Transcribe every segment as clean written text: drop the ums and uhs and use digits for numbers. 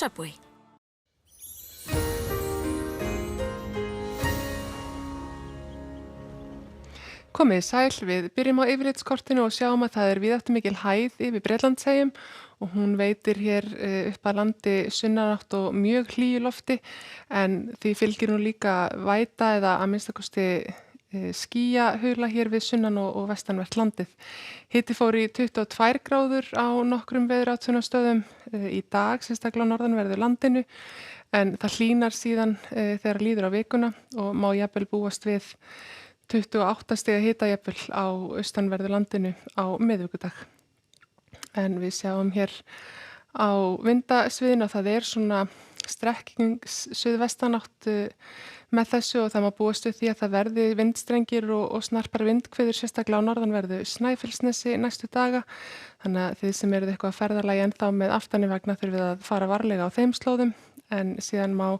Subway. Komið sæl, við byrjum á yfirlitskortinu og sjáum að það víðáttumikil hæð yfir Bretlandseyjum og hún veitir hér upp að landi sunnanátt og mjög hlýju lofti en því fylgir nú líka væta eða að minnstakosti skýjahula hér við sunnan og vestanvert landið. Hiti fór í 22 gráður á nokkrum veðurathugunarstöðum í dag, sérstaklega á norðanverðu landinu, en það hlýnar síðan þegar líður á vikuna og má jafnvel búast við 28 stiga hita jafnvel á austanverðu landinu á miðvikudag. En við sjáum hér á vindasviðinu að það svona strekking suðvestanátt með þessu og það má búast við því að það verði vindstrengir og snarpar vindhviður sérstaklega á norðanverðu Snæfellsnesi næstu daga. Þannig að þið sem eruð eitthvað að ferðalagi ennþá með aftanivagna þurfið að fara varlega á þeim slóðum. En síðan má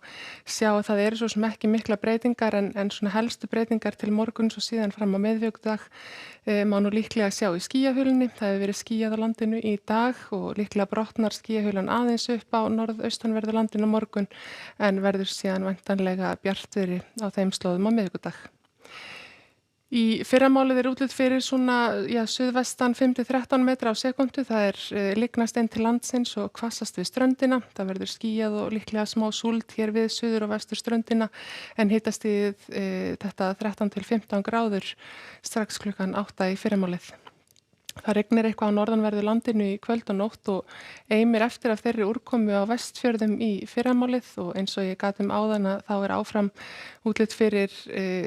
sjá að það eru svo sem ekki mikla breytingar en svona helstu breytingar til morguns og síðan fram á miðvikudag má nú líklega sjá í skýjahulunni. Það hefur verið skýjað á landinu í dag og líklega brotnar skýjahulan aðeins upp á norðaustanverðu landinu á morgun en verður síðan væntanlega bjartviðri á þeim slóðum á miðvikudag. Í fyrramálið útlit fyrir svona, suðvestan 5-13 metra á sekúndu. Það lygnast inn til landsins og hvassast við ströndina. Það verður skýjað og líklega smá súld hér við suður og vestur ströndina en hitastigið þetta 13-15 gráður strax klukkan 8 í fyrramálið. Það rignir eitthvað á norðanverðu landinu í kvöld og nótt og eimir eftir af þeirri úrkomu á Vestfjörðum í fyrramálið og eins og ég gat áðan að þá áfram útlit fyrir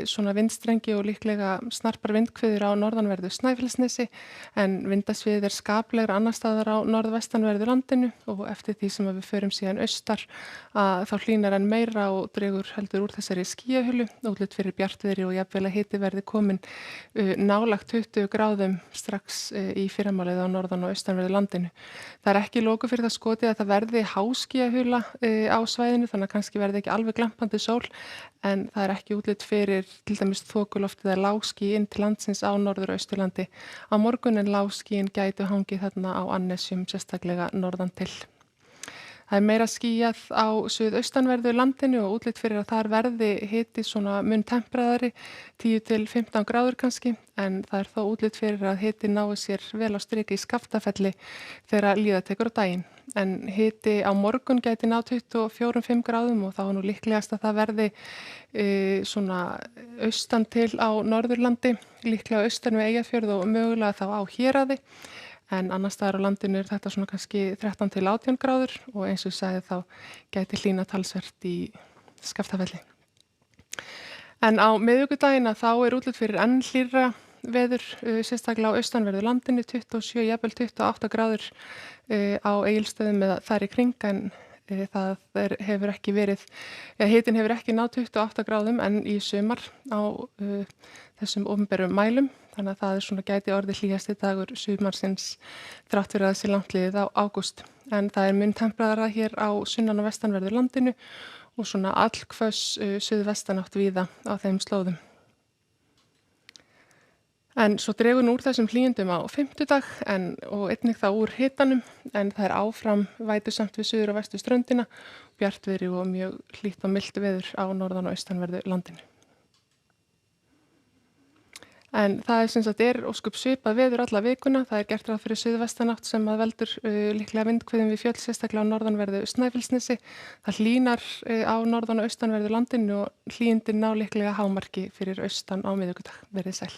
svona vindstrengi og líklega snarpar vindhviður á norðanverðu Snæfellsnesi en vindasviðið skaplegra annar staðar á norðvestanverðu landinu og eftir því sem við förum síðan austar að þá hlýnar enn meira og dregur heldur úr þessari skýjahulu. Útlit fyrir bjartviðri og jafnvel að hiti verði komin nálægt 20 gráðum strax í fyrramálið á norðan og austanverðu landinu. Það ekki loku fyrir það skotið að það verði háskýjahula á svæðinu þannig að kannski verði ekki alveg glampandi sól en það ekki útlit fyrir til dæmis þokuloftið eða lágský inn til landsins á norður- og austurlandi. Á morgun en lágskýin gætu hangið þarna á Annesjum sérstaklega norðan til. Það meira skýjað á suðaustanverðu landinu og útlit fyrir að þar verði hiti svona mun tempraðari 10-15 gráður kannski en það þó útlit fyrir að hiti nái sér vel á striki í Skaftafelli þegar líða tekur á daginn. En hiti á morgun gæti ná 24-5 gráðum og þá nú líklegast að það verði svona austan til á Norðurlandi, líklega austan við Eyjafjörð og mögulega þá á Héraði. En annars staðar á landinu þetta svona kannski 13-18 gráður og eins og ég sagði þá gæti hlýna talsvert í Skaftafelli. En á miðvikudaginn þá útlit fyrir enn hlýrra veður, sérstaklega á austanverðu landinu, 27, jafnvel 28 gráður á Egilsstöðum eða þar í kring en það hefur ekki verið, hitinn hefur ekki náð 28 gráðum en í sumar á þessum opinberum mælum. Þannig að það svona gæti orðið hlýjasti dagur sumarsins þrátt fyrir að þessi langt liðið á ágúst. En það mun tempraðara hér á sunnan- og vestanverðu landinu og svona allhvöss suðvestanátt víða á þeim slóðum. En svo dregur úr þessum hlýjendum á fimmtudag og einnig þá úr hitanum en það áfram vætusamt við suður- og vestur ströndina, bjartviðri og mjög hlýtt og milt veður á norðan- og austanverðu landinu. En það sem sagt ósköp svipað veður alla vikuna. Það gert ráð fyrir suðvestanátt sem að veldur líklega vindhviðum við fjöll, sérstaklega á norðanverðu Snæfellsnesi. Það hlýnar á norðan- og austanverðu landinu og hlýindin ná líklega hámarki fyrir austan á miðvikudag. Verið sæl.